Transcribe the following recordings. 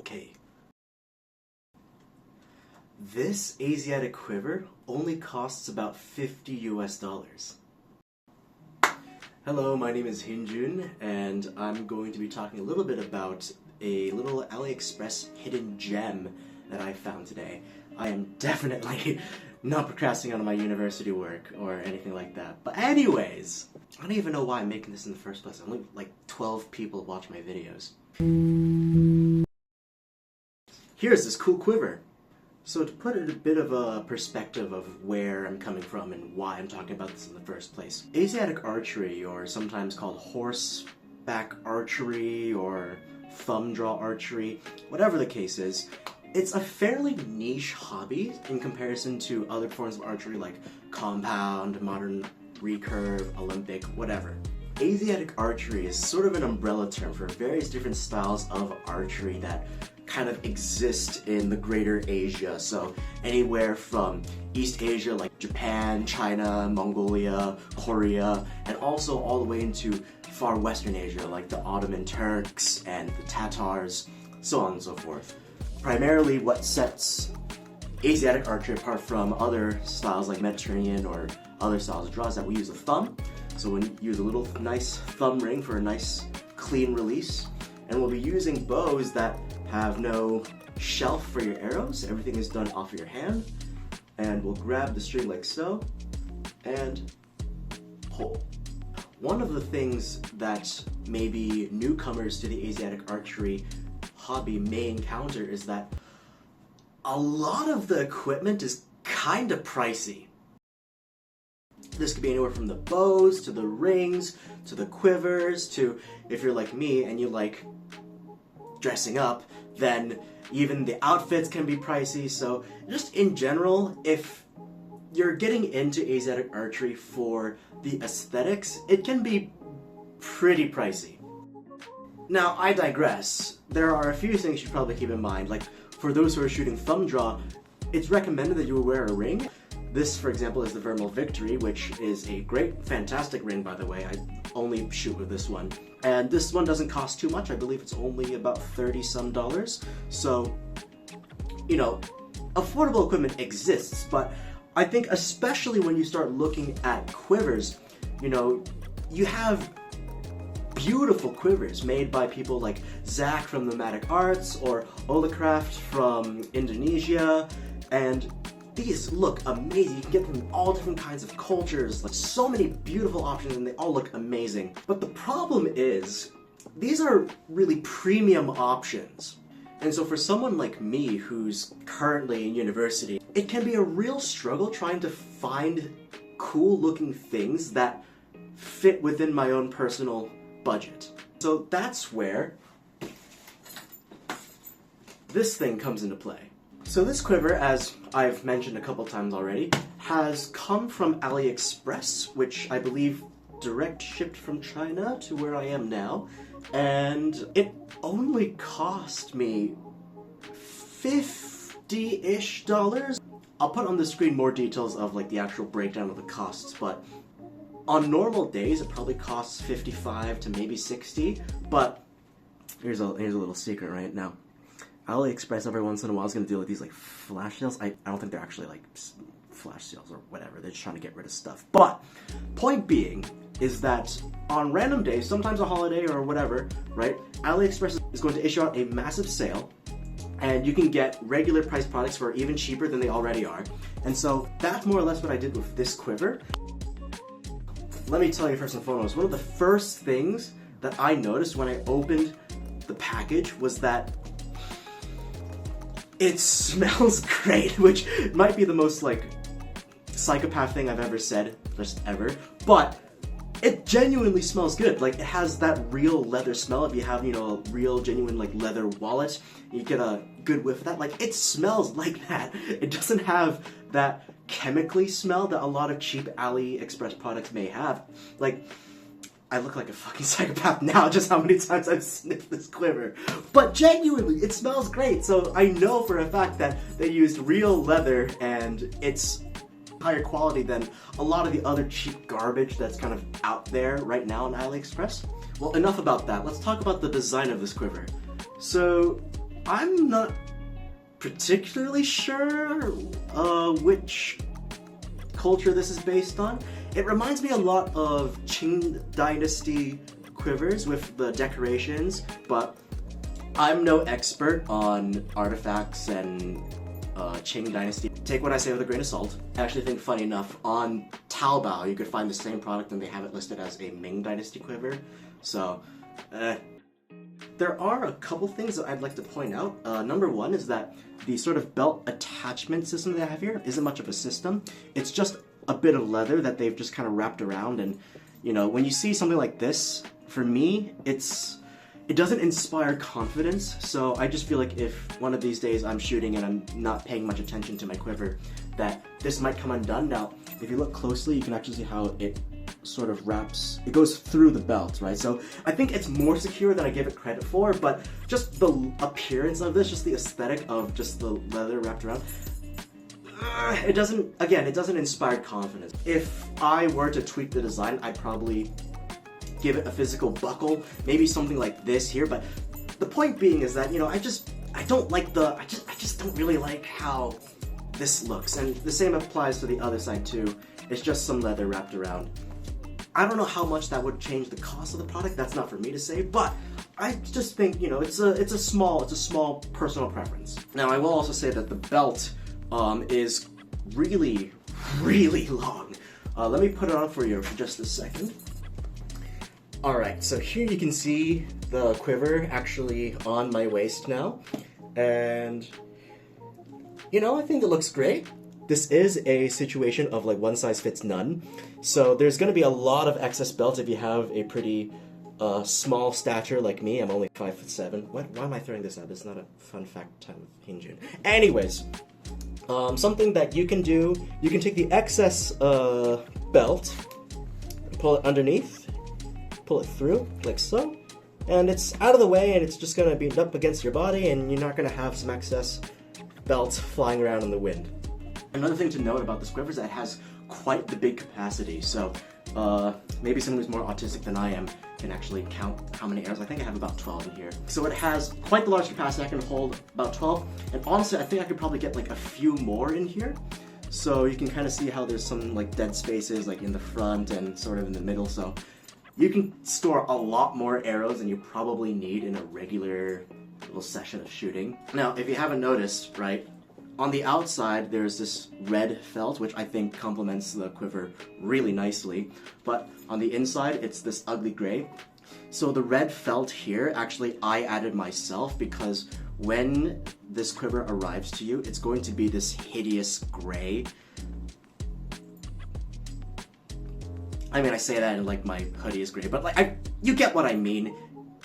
Okay. This Asiatic quiver only costs about $50 US. Hello, my name is Hinjun, and I'm going to be talking a little bit about a little AliExpress hidden gem that I found today. I am definitely not procrastinating on my university work or anything like that. But anyways, I don't even know why I'm making this in the first place. Only like 12 people watch my videos. Here's this cool quiver. So to put it in a bit of a perspective of where I'm coming from and why I'm talking about this in the first place. Asiatic archery, or sometimes called horseback archery or thumb draw archery, whatever the case is, it's a fairly niche hobby in comparison to other forms of archery like compound, modern recurve, Olympic, whatever. Asiatic archery is sort of an umbrella term for various different styles of archery that kind of exist in the greater Asia. So anywhere from East Asia like Japan, China, Mongolia, Korea, and also all the way into far Western Asia like the Ottoman Turks and the Tatars, so on and so forth. Primarily what sets Asiatic archery apart from other styles like Mediterranean or other styles of draw is that we use a thumb. So we use a little nice thumb ring for a nice clean release. And we'll be using bows that have no shelf for your arrows. Everything is done off your hand. And we'll grab the string like so and pull. One of the things that maybe newcomers to the Asiatic archery hobby may encounter is that a lot of the equipment is kind of pricey. This could be anywhere from the bows to the rings to the quivers to, if you're like me and you like dressing up, then even the outfits can be pricey. So just in general, if you're getting into Asiatic archery for the aesthetics, it can be pretty pricey. Now, I digress. There are a few things you should probably keep in mind. Like, for those who are shooting thumb draw, it's recommended that you wear a ring. This, for example, is the Vermeil Victory, which is a great, fantastic ring, by the way. I only shoot with this one. And this one doesn't cost too much. I believe it's only about $30-some. So, you know, affordable equipment exists, but I think especially when you start looking at quivers, you know, you have beautiful quivers made by people like Zach from Nomadic Arts or Olacraft from Indonesia, and these look amazing. You can get them in all different kinds of cultures, like so many beautiful options, and they all look amazing. But the problem is, these are really premium options. And so for someone like me who's currently in university, it can be a real struggle trying to find cool looking things that fit within my own personal budget. So that's where this thing comes into play. So this quiver, as I've mentioned a couple times already, has come from AliExpress, which I believe direct shipped from China to where I am now, and it only cost me $50-ish. I'll put on the screen more details of like the actual breakdown of the costs, but on normal days it probably costs $55 to maybe $60, but here's a little secret right now. AliExpress every once in a while is going to deal with these like flash sales. I don't think they're actually like flash sales or whatever. They're just trying to get rid of stuff. But point being is that on random days, sometimes a holiday or whatever, right, AliExpress is going to issue out a massive sale, and you can get regular price products for even cheaper than they already are. And so that's more or less what I did with this quiver. Let me tell you first and foremost, one of the first things that I noticed when I opened the package was that it smells great, which might be the most like psychopath thing I've ever said, just ever, but it genuinely smells good. Like, it has that real leather smell. If you have, you know, a real genuine like leather wallet, you get a good whiff of that. Like, it smells like that. It doesn't have that chemically smell that a lot of cheap AliExpress products may have. Like, I look like a fucking psychopath now, just how many times I've sniffed this quiver. But genuinely, it smells great. So I know for a fact that they used real leather and it's higher quality than a lot of the other cheap garbage that's kind of out there right now on AliExpress. Well, enough about that. Let's talk about the design of this quiver. So I'm not particularly sure which culture this is based on. It reminds me a lot of Qing Dynasty quivers with the decorations, but I'm no expert on artifacts and Qing Dynasty. Take what I say with a grain of salt. I actually think, funny enough, on Taobao you could find the same product and they have it listed as a Ming Dynasty quiver. So, there are a couple things that I'd like to point out. Number one is that the sort of belt attachment system that I have here isn't much of a system. It's just a bit of leather that they've just kind of wrapped around, and you know, when you see something like this, for me, it doesn't inspire confidence. So I just feel like if one of these days I'm shooting and I'm not paying much attention to my quiver, that this might come undone. Now, if you look closely, you can actually see how it sort of wraps, it goes through the belt, right? So I think it's more secure than I give it credit for, but just the appearance of this, just the aesthetic of just the leather wrapped around, it doesn't inspire confidence. If I were to tweak the design, I'd probably give it a physical buckle, maybe something like this here, but the point being is that, you know, I just don't really like how this looks, and the same applies to the other side too. It's just some leather wrapped around. I don't know how much that would change the cost of the product, that's not for me to say, but I just think, you know, it's a small personal preference. Now, I will also say that the belt is really, really long. Let me put it on for you for just a second. Alright, so here you can see the quiver actually on my waist now, and you know, I think it looks great. This is a situation of like one size fits none, so there's going to be a lot of excess belt if you have a pretty small stature like me. I'm only 5'7". Why am I throwing this out? This is not a fun fact time of Hinjun. Anyways, something that you can do, you can take the excess belt, pull it underneath, pull it through like so, and it's out of the way, and it's just going to be up against your body, and you're not going to have some excess belt flying around in the wind. Another thing to note about this quiver is that it has quite the big capacity, so maybe someone who's more autistic than I am can actually count how many arrows. I think I have about 12 in here. So it has quite the large capacity. I can hold about 12, and honestly I think I could probably get like a few more in here. So you can kind of see how there's some like dead spaces like in the front and sort of in the middle, so you can store a lot more arrows than you probably need in a regular little session of shooting. Now, if you haven't noticed, right, on the outside there's this red felt, which I think complements the quiver really nicely, but on the inside it's this ugly gray. So the red felt here, actually I added myself, because when this quiver arrives to you, it's going to be this hideous gray. I mean, I say that and like my hoodie is gray, but like you get what I mean.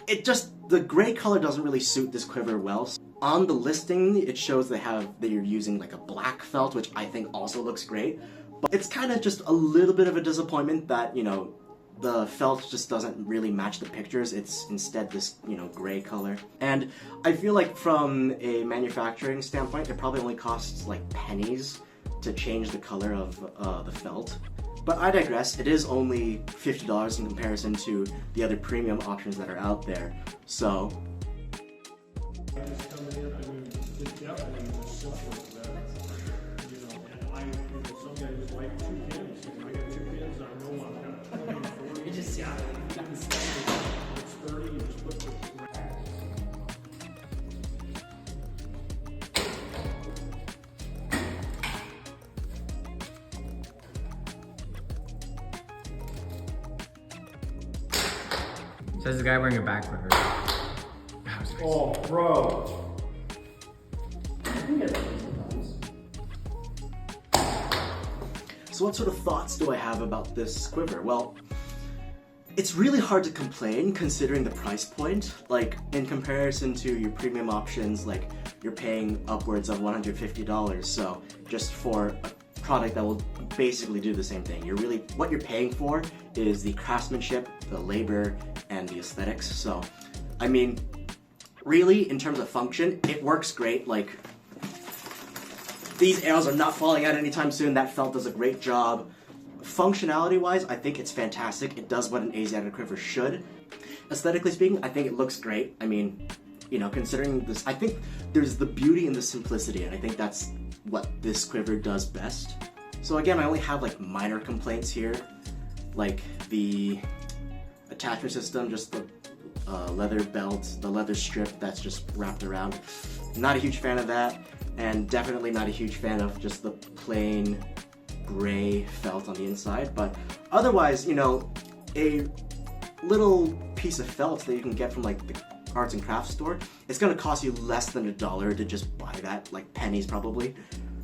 It just, the gray color doesn't really suit this quiver well. On the listing, it shows that you're using like a black felt, which I think also looks great. But it's kind of just a little bit of a disappointment that, you know, the felt just doesn't really match the pictures. It's instead this, you know, gray color. And I feel like from a manufacturing standpoint, it probably only costs like pennies to change the color of the felt. But I digress, it is only $50 in comparison to the other premium options that are out there. So Says the guy wearing a back quiver. oh, bro. So what sort of thoughts do I have about this quiver? Well, it's really hard to complain considering the price point. Like, in comparison to your premium options, like, you're paying upwards of $150, so just for a product that will basically do the same thing. What you're paying for is the craftsmanship, the labor, and the aesthetics. So, I mean, really, in terms of function, it works great. Like, these arrows are not falling out anytime soon. That felt does a great job. Functionality-wise, I think it's fantastic. It does what an Asiatic quiver should. Aesthetically speaking, I think it looks great. I mean, you know, considering this, I think there's the beauty in the simplicity, and I think that's what this quiver does best. So again, I only have like minor complaints here, like the attachment system, just the leather belt, the leather strip that's just wrapped around. Not a huge fan of that, and definitely not a huge fan of just the plain gray felt on the inside. But otherwise, you know, a little piece of felt that you can get from like the arts and crafts store, it's gonna cost you less than $1 to just buy that, like pennies probably.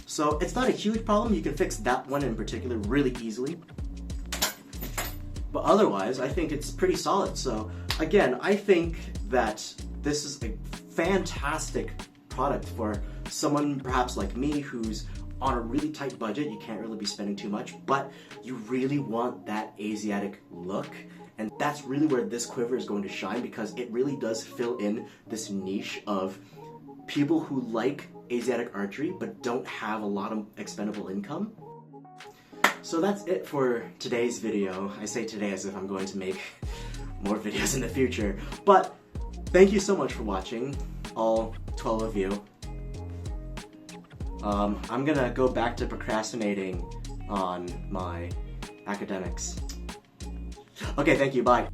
So it's not a huge problem. You can fix that one in particular really easily. But otherwise, I think it's pretty solid. So again, I think that this is a fantastic product for someone perhaps like me who's on a really tight budget. You can't really be spending too much, but you really want that Asiatic look. And that's really where this quiver is going to shine, because it really does fill in this niche of people who like Asiatic archery but don't have a lot of expendable income. So that's it for today's video. I say today as if I'm going to make more videos in the future. But thank you so much for watching, all 12 of you. I'm gonna go back to procrastinating on my academics. Okay, thank you, bye.